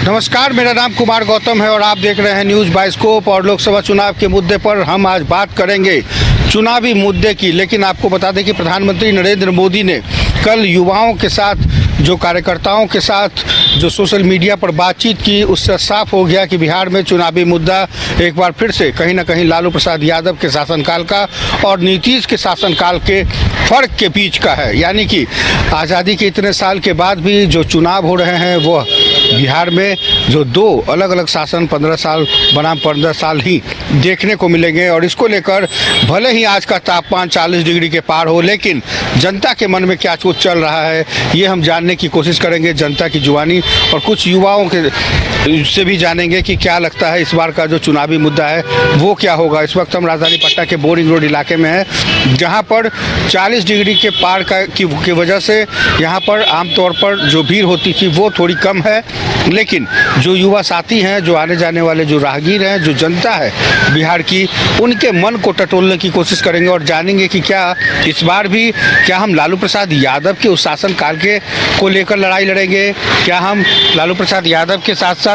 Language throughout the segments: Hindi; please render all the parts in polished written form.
नमस्कार, मेरा नाम कुमार गौतम है और आप देख रहे हैं न्यूज़ बाइस्कोप। और लोकसभा चुनाव के मुद्दे पर हम आज बात करेंगे चुनावी मुद्दे की। लेकिन आपको बता दें कि प्रधानमंत्री नरेंद्र मोदी ने कल युवाओं के साथ, जो कार्यकर्ताओं के साथ जो सोशल मीडिया पर बातचीत की, उससे साफ हो गया कि बिहार में चुनावी मुद्दा एक बार फिर से कहीं ना कहीं लालू प्रसाद यादव के शासनकाल का और नीतीश के शासनकाल के फर्क के बीच का है। यानी कि आज़ादी के इतने साल के बाद भी जो चुनाव हो रहे हैं वो बिहार में जो दो अलग अलग शासन 15 साल बनाम 15 साल ही देखने को मिलेंगे। और इसको लेकर भले ही आज का तापमान 40 डिग्री के पार हो, लेकिन जनता के मन में क्या कुछ चल रहा है ये हम जानने की कोशिश करेंगे। जनता की जुबानी और कुछ युवाओं के से भी जानेंगे कि क्या लगता है इस बार का जो चुनावी मुद्दा है वो क्या होगा। इस वक्त हम राजधानी पटना के बोरिंग रोड इलाके में हैं, जहां पर 40 डिग्री के पार की वजह से यहाँ पर आमतौर पर जो भीड़ होती थी वो थोड़ी कम है। लेकिन जो युवा साथी हैं, जो आने जाने वाले जो राहगीर हैं, जो जनता है बिहार की, उनके मन को टटोलने की कोशिश करेंगे और जानेंगे कि क्या इस बार भी क्या हम लालू प्रसाद यादव के उस शासनकाल के को लेकर लड़ाई लड़ेंगे, क्या हम लालू प्रसाद यादव के साथ साथ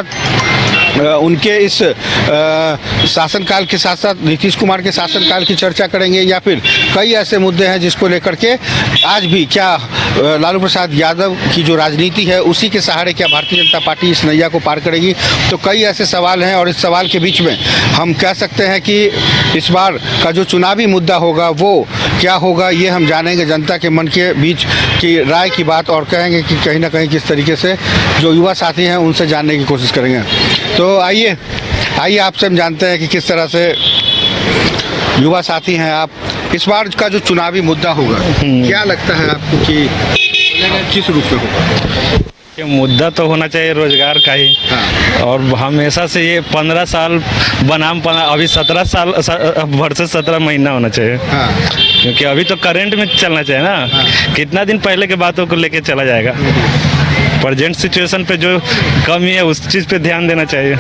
उनके इस शासनकाल के साथ साथ नीतीश कुमार के शासनकाल की चर्चा करेंगे, या फिर कई ऐसे मुद्दे हैं जिसको लेकर के आज भी क्या लालू प्रसाद यादव की जो राजनीति है उसी के सहारे क्या भारतीय जनता पार्टी इस नैया को पार करेगी। तो कई ऐसे सवाल हैं और इस सवाल के बीच में हम कह सकते हैं कि इस बार का जो चुनावी मुद्दा होगा वो क्या होगा, ये हम जानेंगे जनता के मन के बीच की राय की बात, और कहेंगे कि कहीं ना कहीं किस तरीके से जो युवा साथी हैं उनसे जानने की कोशिश करेंगे। तो आइए आपसे हम जानते हैं कि किस तरह से युवा साथी हैं आप। इस बार का जो चुनावी मुद्दा होगा क्या लगता है आपको कि किस रूप में होगा? मुद्दा तो होना चाहिए रोजगार का ही। हाँ। और हमेशा से ये 15 साल बनाम अभी 17 साल वर्सेस 17 महीना होना चाहिए। हाँ। क्योंकि अभी तो करंट में चलना चाहिए ना। हाँ। कितना दिन पहले के बातों को लेके चला जाएगा। प्रेजेंट सिचुएशन पे जो कमी है उस चीज़ पे ध्यान देना चाहिए।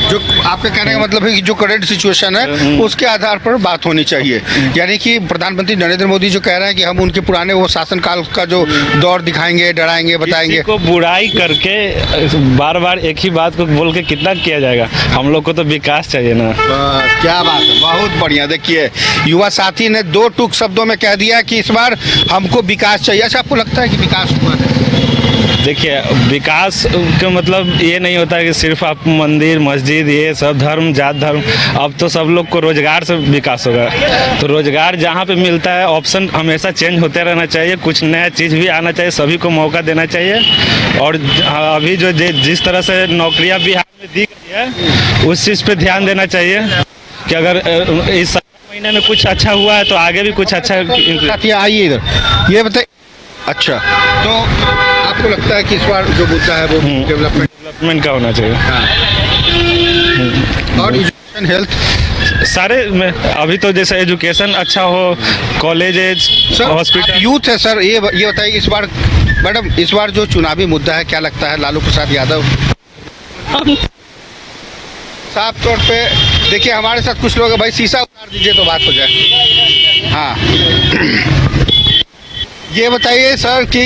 जो आपके कहने का मतलब है कि जो करंट सिचुएशन है उसके आधार पर बात होनी चाहिए। यानी कि प्रधानमंत्री नरेंद्र मोदी जो कह रहे हैं कि हम उनके पुराने वो शासनकाल का जो दौर दिखाएंगे, डराएंगे, बताएंगे। को बुराई करके बार बार एक ही बात को बोल के कितना किया जाएगा। हम लोग को तो विकास चाहिए ना। क्या बात है, बहुत बढ़िया। देखिए युवा साथी ने 2 टूक शब्दों में कह दिया कि इस बार हमको विकास चाहिए। अच्छा, आपको लगता है कि विकास हुआ है? देखिए, विकास का मतलब ये नहीं होता है कि सिर्फ आप मंदिर मस्जिद ये सब धर्म जात धर्म, अब तो सब लोग को रोजगार से विकास होगा। तो रोजगार जहाँ पे मिलता है, ऑप्शन हमेशा चेंज होते रहना चाहिए, कुछ नया चीज़ भी आना चाहिए, सभी को मौका देना चाहिए। और अभी जो जिस तरह से नौकरियाँ बिहार में दी गई है उस चीज़ पे ध्यान देना चाहिए कि अगर इस महीने में कुछ अच्छा हुआ है तो आगे भी कुछ अच्छा। आइए इधर, ये बताइए। अच्छा, तो आपको लगता है कि इस बार जो मुद्दा है वो डेवलपमेंट का होना चाहिए। हाँ। और एजुकेशन, हेल्थ, सारे में अभी तो जैसे एजुकेशन अच्छा हो, कॉलेजेज, हॉस्पिटल, यूथ है। सर ये बताइए, इस बार मैडम इस बार जो चुनावी मुद्दा है क्या लगता है लालू प्रसाद यादव? साफ तौर पे देखिए, हमारे साथ कुछ लोग, भाई शीशा उतार दीजिए तो बात हो जाए। हाँ। ये बताइए सर कि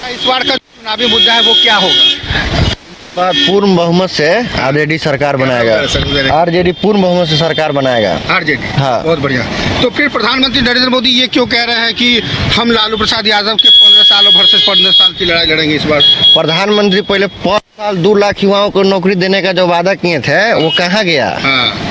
इस बार का चुनावी मुद्दा है वो क्या होगा? पूर्ण बहुमत से आरजेडी सरकार बनाएगा। आरजेडी पूर्ण बहुमत से सरकार बनाएगा। आरजेडी, हाँ, बहुत बढ़िया। तो फिर प्रधानमंत्री नरेंद्र मोदी ये क्यों कह रहे हैं कि हम लालू प्रसाद यादव के 15 साल वर्सेस 15 साल की लड़ाई लड़ेंगे इस बार? प्रधानमंत्री पहले 5 साल 2 लाख युवाओं को नौकरी देने का जो वादा किए थे वो कहाँ गया? हाँ,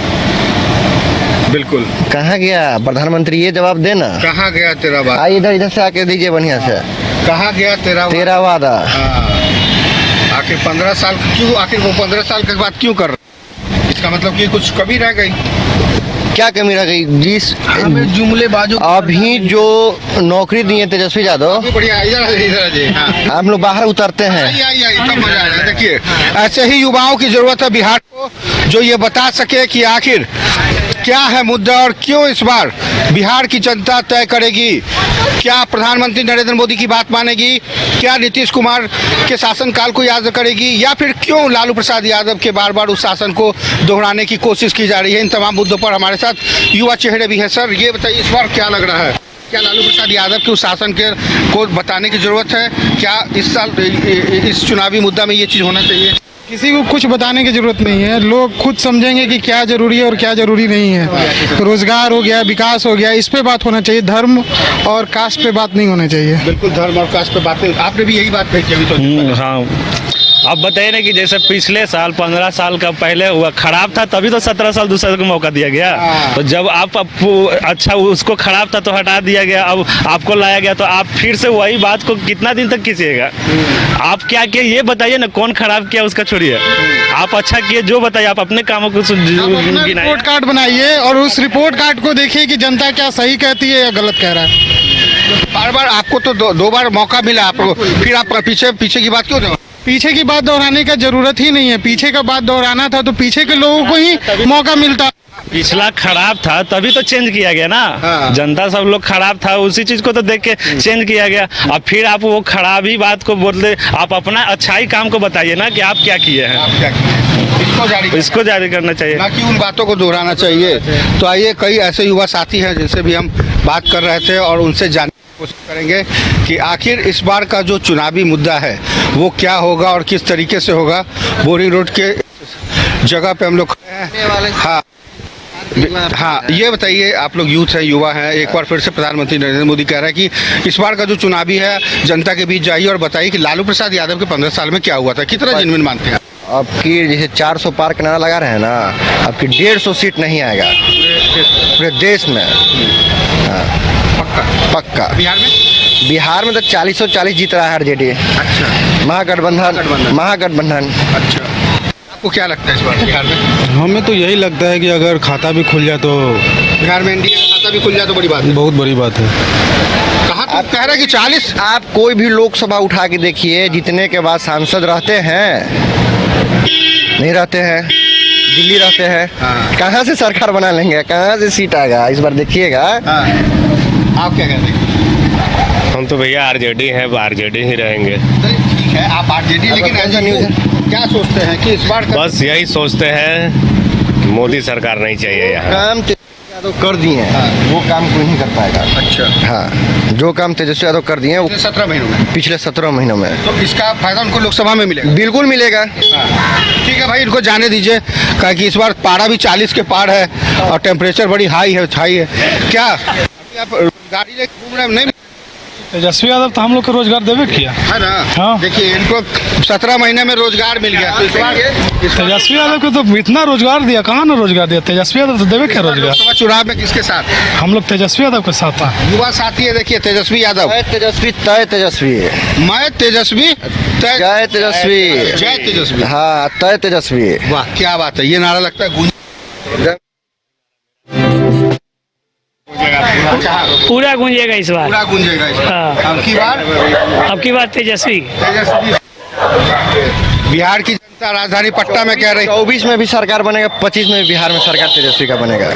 बिल्कुल कहाँ गया प्रधानमंत्री? ये जवाब देना। कहाँ गया तेरा वादा? आइए इधर से आके दीजिए बढ़िया से। कहाँ गया तेरा वादा? आखिर 15 साल क्यों, आखिर वो 15 साल के बाद क्यों कर रहे? इसका मतलब कि कुछ कमी रह गई? क्या कमी रह गई? जिस जुमले बाजू अभी जो नौकरी दिए तेजस्वी यादव, बढ़िया, हम लोग बाहर उतरते हैं। तब मजा आ रहा है। देखिए, ऐसे ही युवाओं की जरूरत है बिहार को, जो ये बता सके कि आखिर क्या है मुद्दा और क्यों इस बार बिहार की जनता तय करेगी। क्या प्रधानमंत्री नरेंद्र मोदी की बात मानेगी, क्या नीतीश कुमार के शासनकाल को याद करेगी, या फिर क्यों लालू प्रसाद यादव के बार बार उस शासन को दोहराने की कोशिश की जा रही है। इन तमाम मुद्दों पर हमारे साथ युवा चेहरे भी हैं। सर ये बताइए, इस बार क्या लग रहा है? क्या लालू प्रसाद यादव के उस शासन के को बताने की जरूरत है? क्या इस साल इस चुनावी मुद्दा में ये चीज होना चाहिए? किसी को कुछ बताने की जरूरत नहीं है, लोग खुद समझेंगे कि क्या जरूरी है और क्या जरूरी नहीं है। रोजगार हो गया, विकास हो गया, इस पे बात होना चाहिए, धर्म और कास्ट पे बात नहीं होना चाहिए। बिल्कुल, धर्म और कास्ट पे बात है। आपने भी यही बात कही थी अभी तो। हाँ, अब बताइए ना कि जैसे पिछले साल 15 साल का पहले हुआ खराब था, तभी तो 17 साल दूसरे को मौका दिया गया। हाँ। तो जब आप अच्छा उसको खराब था तो हटा दिया गया, अब आपको लाया गया तो आप फिर से वही बात को कितना दिन तक खींचिएगा? आप क्या किए ये बताइए ना, कौन खराब किया उसका छोड़िए, आप अच्छा किए जो बताइए, आप अपने कामों को गिनाइए। रिपोर्ट कार्ड बनाइए और उस रिपोर्ट कार्ड को देखिए कि जनता क्या सही कहती है या गलत कह रहा है। बार बार आपको तो दो बार मौका मिला आपको, फिर आप पीछे की बात क्यों दोहराते? पीछे की बात दोहराने का जरूरत ही नहीं है, पीछे का बात दोहराना था तो पीछे के लोगों को ही मौका मिलता। पिछला खराब था तभी तो चेंज किया गया ना। हाँ। जनता सब लोग खराब था, उसी चीज को तो देख के चेंज किया गया। अब फिर आप वो खराब ही बात को बोलते, आप अपना अच्छाई काम को बताइए ना कि आप क्या किए हैं। आप क्या किए? इसको जारी करना चाहिए, ना कि उन बातों को दोहराना चाहिए। तो आइए, कई ऐसे युवा साथी हैं जिनसे भी हम बात कर रहे थे और उनसे जानने की कोशिश करेंगे कि आखिर इस बार का जो चुनावी मुद्दा है वो क्या होगा और किस तरीके से होगा। बोरिंग रोड के जगह पे हम लोग हाँ हाँ, ये बताइए, आप लोग यूथ हैं, युवा हैं, एक बार फिर से प्रधानमंत्री नरेंद्र मोदी कह रहा है कि इस बार का जो चुनावी है जनता के बीच जाइए और बताइए कि लालू प्रसाद यादव के 15 साल में क्या हुआ था। कितना जेन्युइन मानते हैं? आपकी जैसे 400 पार का नारा लगा रहे हैं ना, आपकी 150 सीट नहीं आएगा पूरे देश में। हाँ, पक्का। बिहार में तो 40 जीत रहा है आरजेडी। अच्छा, महागठबंधन। अच्छा, आपको क्या लगता है इस बार बिहार में? हमें तो यही लगता है कि अगर खाता भी खुल जाए तो बिहार में एनडीए का खाता भी खुल जाए तो बड़ी बात है। बहुत बड़ी बात है। कहा तो कह रहे हैं कि 40। आप कोई भी लोकसभा उठा के देखिए, जीतने के बाद सांसद रहते हैं नहीं रहते हैं, दिल्ली रहते हैं। हाँ। कहाँ से सरकार बना लेंगे, कहाँ से सीट आएगा, इस बार देखिएगा। हाँ। आप क्या कहते हैं? हम तो भैया आरजेडी हैं, आरजेडी ही रहेंगे। ठीक है, आप आरजेडी, लेकिन कौन सा ऐसा न्यूज़ है? क्या सोचते हैं कि इस बार का बस यही सोचते हैं कि मोदी सरकार नहीं चाहिए यहाँ। काम तेजस्वी यादव कर दिए हैं, वो काम कोई नहीं कर पाएगा। अच्छा, हाँ, जो काम तेजस्वी यादव कर दिए हैं वो 17 महीनों में, पिछले 17 महीनों में तो इसका फायदा उनको लोकसभा में मिलेगा। बिल्कुल मिलेगा। ठीक है भाई, इनको जाने दीजिए, कहा कि इस बार पारा भी 40 के पार है और टेम्परेचर बड़ी हाई है। क्या अभी आप गाड़ी लेके घूम रहे हैं? नहीं तेजस्वी यादव तो हम लोग को रोजगार देवे किया है ना। हाँ। देखिए, इनको 17 महीने में रोजगार मिल गया। तो इस बार तेजस्वी यादव को तो इतना रोजगार दिया, कहाँ ना रोजगार दिया, तेजस्वी यादव तो देवे क्या रोजगार। लोकसभा चुनाव में किसके साथ? हम लोग तेजस्वी यादव के साथ हैं। युवा साथी है, देखिए तेजस्वी यादव। तय तेजस्वी मैं तेजस्वी जय तेजस्वी। जय तेजस्वी। हाँ, तय तेजस्वी। वाह, क्या बात है, ये नारा लगता है गूंज पूरा गूंजेगा इस बार। पूरा गूंजेगा इस बार। हाँ। अब की बार तेजस्वी। बिहार की जनता राजधानी पटना में कह रही 24 में भी सरकार बनेगा, 25 में भी बिहार में सरकार तेजस्वी का बनेगा।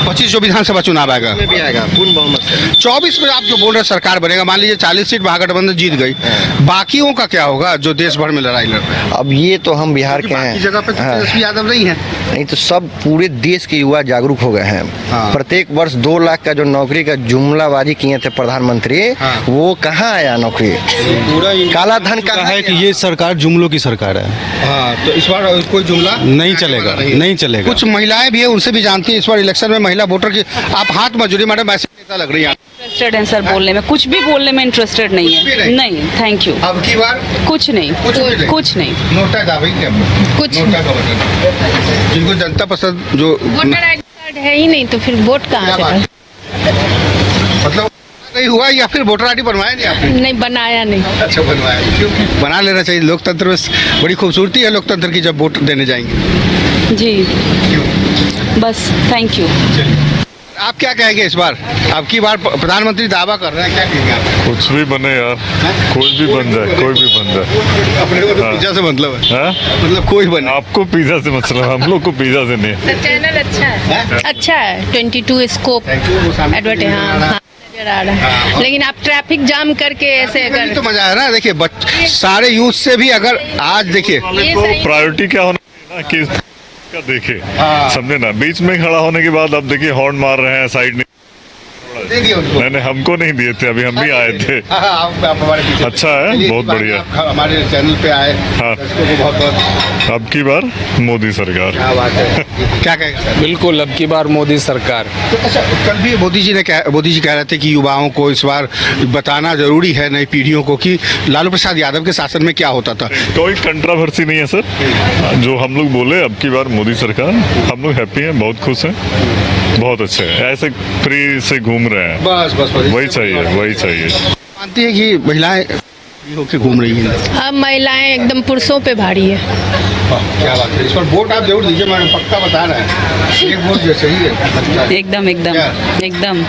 25 जो विधानसभा चुनाव आएगा में भी आएगा पूर्ण बहुमत से। 24 में आप जो बोल रहे हैं सरकार बनेगा, मान लीजिए 40 सीट महागठबंधन जीत गई, बाकियों का क्या होगा जो देश भर में लड़ाई लड़ रहे हैं? अब ये तो हम बिहार के बाकी हैं। जगह पे तो हाँ। तेजस्वी यादव नहीं है। नहीं तो सब पूरे देश के युवा जागरूक हो गए हैं। हाँ। प्रत्येक वर्ष 2 लाख का जो नौकरी का जुमलाबाजी किए थे प्रधानमंत्री, हाँ। वो कहाँ आया नौकरी? काला धन कहा कहाँ है कि ये सरकार जुमलों की सरकार है, हाँ, तो इस बार कोई जुमला नहीं चलेगा, नहीं चलेगा। कुछ महिलाएं भी है, उनसे भी जानती है इस बार इलेक्शन में महिला वोटर की। आप हाथ मजूरी मैडम, ऐसे नेता लग रही है। इंटरेस्टेड है सर बोलने में, कुछ भी बोलने में इंटरेस्टेड नहीं कुछ भी है। नहीं? नहीं, थैंक यू। अब की बार कुछ नहीं, कुछ नहीं। नोटा दावे क्या कुछ नोटा का बटन, जिनको जनता पसंद जो वोटर आईडी कार्ड है ही नहीं तो फिर वोट कहाँ से डालें? मतलब नहीं हुआ, या फिर वोटर आईडी बनवाया नहीं आपने? नहीं बनाया नहीं। अच्छा, बनवाया। क्यों? बना लेना चाहिए, लोकतंत्र में बड़ी खूबसूरती है लोकतंत्र की जब वोट देने जाएंगे। जी, बस थैंक यू। आप क्या कहेंगे इस बार? अब की बार प्रधानमंत्री दावा कर रहे हैं, क्या कहेंगे आप? कुछ भी बने यार, कोई भी बन जाए, कोई भी बन जाए। अपने को तो हाँ। पिज्जा से मतलब है। हाँ? मतलब कोई बने। आपको पिज्जा से मतलब, हम लोग को पिज्जा से नहीं। तो चैनल अच्छा है, अच्छा है। 22 स्कोप एडवर्ट, हाँ हाँ, नजर आ रहा है। लेकिन आप ट्रैफिक जाम करके ऐसे अभी अगर तो मजा है ना। देखिए, सारे यूथ से भी अगर आज देखिए, ये तो सही- प्रायोरिटी क्या होना चाहिए ना कि का देखे, समझे ना। बीच में खड़ा होने के बाद अब देखिए हॉर्न मार रहे हैं, साइड नहीं नहीं नहीं, हमको नहीं दिए थे, अभी हम भी आए थे। आप हमारे पीछे अच्छा है, चलिए, बहुत इस बार बढ़िया। आप हमारे चैनल पे आए, हाँ। दर्शकों को बहुत बहुत अब की बार मोदी सरकार। क्या बात है। क्या कहेंगे? बिल्कुल, अब की बार मोदी सरकार। तो अच्छा, कल भी मोदी जी कह रहे थे कि युवाओं को इस बार बताना जरूरी है, नई पीढ़ियों को, कि लालू प्रसाद यादव के शासन में क्या होता था। कोई कंट्रोवर्सी नहीं है सर, जो हम लोग बोले अब की बार मोदी सरकार, हम लोग हैप्पी हैं, बहुत खुश हैं, बहुत अच्छे हैं, ऐसे फ्री से घूम रहे हैं। बस बस बस वही चाहिए, वही चाहिए। मानती है कि महिलाएं फ्री होके घूम रही हैं। अब महिलाएं एकदम पुरुषों पे भारी है। क्या बात है। इस पर वोट आप जरूर दीजिए, मैडम, पक्का बता रहे हैं। एक वोट जो सही है लगता है। एकदम एकदम क्या? एकदम।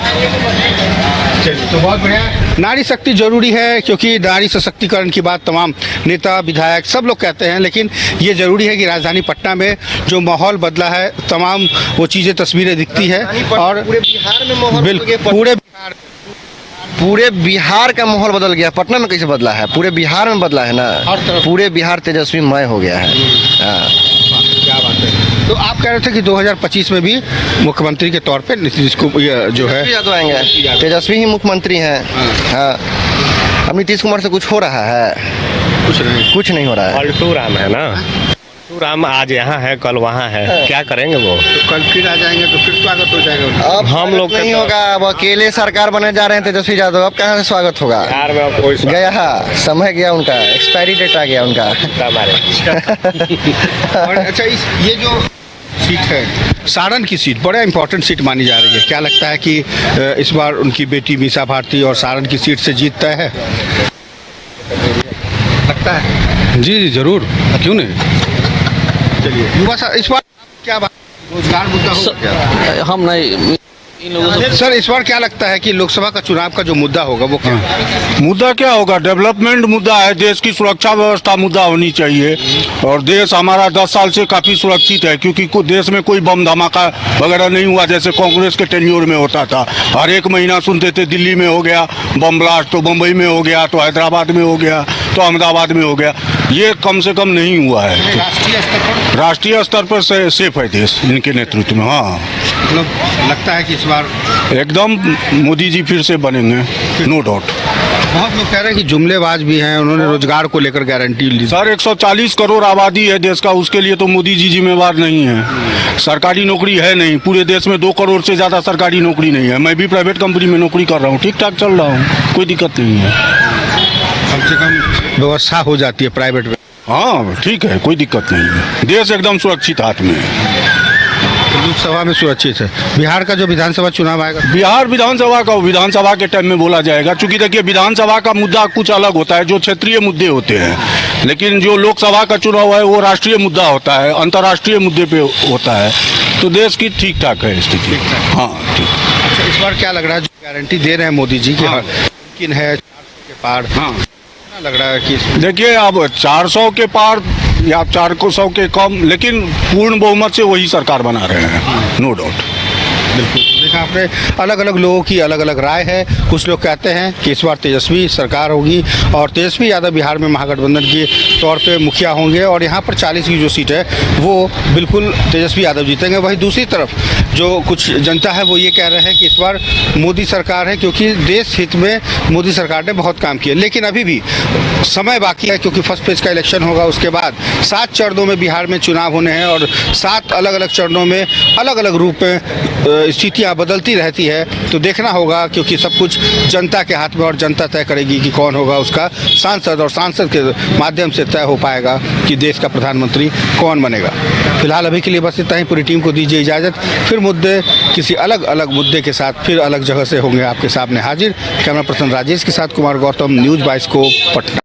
चलिए, तो बहुत बढ़िया। नारी शक्ति जरूरी है, क्योंकि नारी सशक्तिकरण की बात तमाम नेता विधायक सब लोग कहते हैं, लेकिन ये जरूरी है कि राजधानी पटना में जो माहौल बदला है, तमाम वो चीज़ें तस्वीरें दिखती है, और पूरे बिहार में माहौल बदल गया। बिल्कुल पूरे बिहार का माहौल बदल गया। पटना में कैसे बदला है? पूरे बिहार में बदला है ना। हर तरफ। पूरे बिहार तेजस्वीमय हो गया है। हाँ। क्या बात है। तो आप कह रहे थे कि 2025 में भी मुख्यमंत्री के तौर पे नीतीश को जो है तेजस्वी यादव आएंगे। तेजस्वी ही मुख्यमंत्री हैं। हाँ। अब नीतीश कुमार से कुछ हो रहा है? कुछ नहीं हो रहा है। पलटू राम है ना, पलटू राम आज यहाँ है, कल वहाँ है, क्या करेंगे वो? तो कल फिर आ जाएंगे तो फिर स्वागत हो जाएगा उनका। अब हम लोग नहीं का तो- होगा। अब अकेले सरकार बने जा रहे हैं तेजस्वी यादव, अब कहाँ से स्वागत होगा? बिहार में अब कोई गया है, समय गया उनका, एक्सपायरी डेट आ गया उनका। हमारे और अच्छा, ये जो सीट है, सारण की सीट बड़ा इंपॉर्टेंट सीट मानी जा रही है। क्या लगता है कि इस बार उनकी बेटी मीसा भारती और सारण की सीट से जीत तय है? लगता है। जी जी जरूर, क्यों नहीं। चलिए, युवा इस बार क्या बात, रोजगार मुद्दा होगा क्या? हम नहीं, सर, इस बार क्या लगता है कि लोकसभा का चुनाव का जो मुद्दा होगा वो क्या है? मुद्दा क्या होगा? डेवलपमेंट मुद्दा है, देश की सुरक्षा व्यवस्था मुद्दा होनी चाहिए। और देश हमारा 10 साल से काफ़ी सुरक्षित है, क्योंकि देश में कोई बम धमाका वगैरह नहीं हुआ जैसे कांग्रेस के टेन्योर में होता था। हर एक महीना सुनते थे दिल्ली में हो गया बम ब्लास्ट, तो मुंबई में हो गया, तो हैदराबाद में हो गया, तो अहमदाबाद में हो गया। ये कम से कम नहीं हुआ है। राष्ट्रीय स्तर पर सेफ है देश इनके नेतृत्व में। हाँ, मतलब लगता है कि इस बार एकदम मोदी जी फिर से बनेंगे, नो डाउट। बहुत लोग कह रहे हैं कि जुमलेबाज भी हैं, उन्होंने रोजगार को लेकर गारंटी ली। सर 140 करोड़ आबादी है देश का, उसके लिए तो मोदी जी जिम्मेवार नहीं है। सरकारी नौकरी है नहीं, पूरे देश में 2 करोड़ से ज़्यादा सरकारी नौकरी नहीं है। मैं भी प्राइवेट कंपनी में नौकरी कर रहा हूँ, ठीक ठाक चल रहा हूँ, कोई दिक्कत नहीं है। कम से कम व्यवस्था हो जाती है प्राइवेट में। हाँ ठीक है, कोई दिक्कत नहीं है, देश एकदम सुरक्षित हाथ में है। लोकसभा में सुरक्षित है। बिहार का जो विधानसभा चुनाव आएगा, बिहार विधानसभा के टाइम में बोला जाएगा, क्योंकि देखिए विधानसभा का मुद्दा कुछ अलग होता है, जो क्षेत्रीय मुद्दे होते हैं, लेकिन जो लोकसभा का चुनाव है वो राष्ट्रीय मुद्दा होता है, अंतर्राष्ट्रीय मुद्दे पे होता है। तो देश की ठीक ठाक है स्थिति। हाँ ठीक। अच्छा, इस बार क्या लग रहा है, जो गारंटी दे रहे हैं मोदी जी की, किन है 400 के पार? हाँ लग रहा है कि देखिए अब 400 के पार या 400 के कम, लेकिन पूर्ण बहुमत से वही सरकार बना रहे हैं, नो डाउट। बिल्कुल देखा आपने, अलग अलग लोगों की अलग अलग राय है। कुछ लोग कहते हैं कि इस बार तेजस्वी सरकार होगी और तेजस्वी यादव बिहार में महागठबंधन के तौर पे मुखिया होंगे, और यहाँ पर 40 की जो सीट है वो बिल्कुल तेजस्वी यादव जीतेंगे। वहीं दूसरी तरफ जो कुछ जनता है वो ये कह रहे हैं कि इस बार मोदी सरकार है, क्योंकि देश हित में मोदी सरकार ने बहुत काम किया। लेकिन अभी भी समय बाकी है, क्योंकि फर्स्ट फेज का इलेक्शन होगा, उसके बाद 7 चरणों में बिहार में चुनाव होने हैं, और 7 अलग अलग चरणों में अलग अलग रूप में स्थितियाँ बदलती रहती है। तो देखना होगा, क्योंकि सब कुछ जनता के हाथ में, और जनता तय करेगी कि कौन होगा उसका सांसद, और सांसद के माध्यम से तय हो पाएगा कि देश का प्रधानमंत्री कौन बनेगा। फिलहाल अभी के लिए बस इतना ही। पूरी टीम को दीजिए इजाज़त। फिर मुद्दे किसी अलग अलग मुद्दे के साथ फिर अलग जगह से होंगे आपके सामने हाजिर। कैमरा पर्सन राजेश के साथ कुमार गौतम, न्यूज़ 22 पटना।